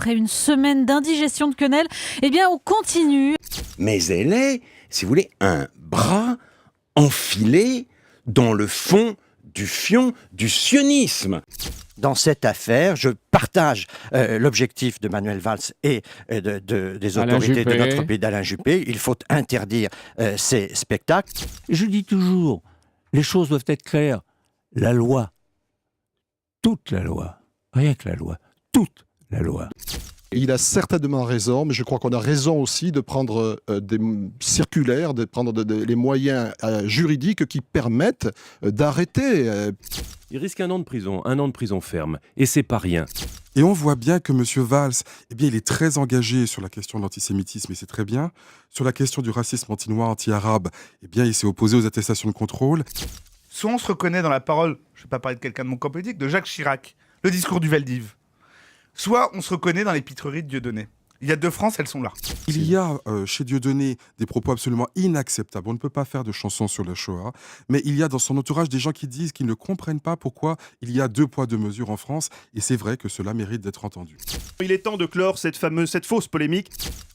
après une semaine d'indigestion de quenelle, eh bien on continue. Mais elle est, si vous voulez, un bras enfilé dans le fond du fion du sionisme. Dans cette affaire, je partage l'objectif de Manuel Valls et des autorités de notre pays, d'Alain Juppé. Il faut interdire ces spectacles. Je dis toujours, les choses doivent être claires. La loi, toute la loi, rien que la loi, toute la loi. Il a certainement raison, mais je crois qu'on a raison aussi de prendre des circulaires, de prendre les moyens juridiques qui permettent d'arrêter. Il risque 1 an de prison ferme, et c'est pas rien. Et on voit bien que M. Valls, eh bien, il est très engagé sur la question de l'antisémitisme, et c'est très bien. Sur la question du racisme anti-noir, anti-arabe, eh bien, il s'est opposé aux attestations de contrôle. Soit on se reconnaît dans la parole, je ne vais pas parler de quelqu'un de mon camp politique, de Jacques Chirac, le discours du Veldiv. Soit on se reconnaît dans les pitreries de Dieudonné. Il y a 2 France, elles sont là. Il y a chez Dieudonné des propos absolument inacceptables. On ne peut pas faire de chansons sur la Shoah, mais il y a dans son entourage des gens qui disent qu'ils ne comprennent pas pourquoi il y a 2 poids 2 mesures en France, et c'est vrai que cela mérite d'être entendu. Il est temps de clore cette fausse polémique.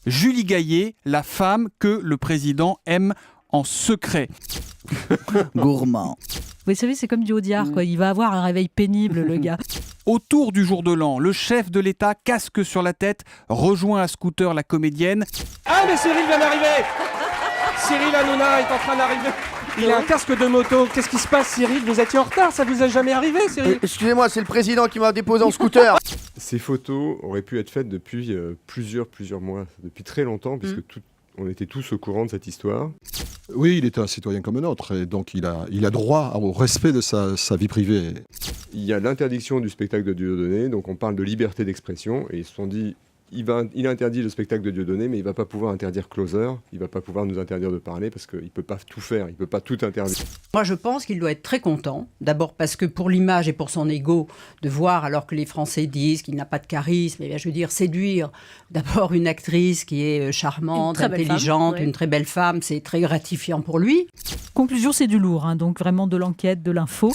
Julie Gaillet, la femme que le président aime en secret. Gourmand. Vous savez, c'est comme du Audiard, quoi. Il va avoir un réveil pénible, le gars. Autour du jour de l'an, le chef de l'État, casque sur la tête, rejoint à scooter la comédienne. Ah, mais Cyril vient d'arriver. Cyril Hanouna est en train d'arriver. Il a un casque de moto. Qu'est-ce qui se passe, Cyril? Vous étiez en retard, ça vous a jamais arrivé, Cyril? Excusez-moi, c'est le président qui m'a déposé en scooter. Ces photos auraient pu être faites depuis plusieurs mois, depuis très longtemps, puisque on était tous au courant de cette histoire. Oui, il était un citoyen comme un autre, et donc il a droit au respect de sa vie privée. Il y a l'interdiction du spectacle de Dieudonné, donc on parle de liberté d'expression, et ils se sont dit, il interdit le spectacle de Dieudonné, mais il ne va pas pouvoir interdire Closer, il ne va pas pouvoir nous interdire de parler, parce qu'il ne peut pas tout faire, il ne peut pas tout interdire. Moi, je pense qu'il doit être très content, d'abord parce que pour l'image et pour son ego, de voir, alors que les Français disent qu'il n'a pas de charisme, eh bien, je veux dire, séduire d'abord une actrice qui est charmante, intelligente, une très belle femme, c'est très gratifiant pour lui. Conclusion, c'est du lourd, hein, donc vraiment de l'enquête, de l'info.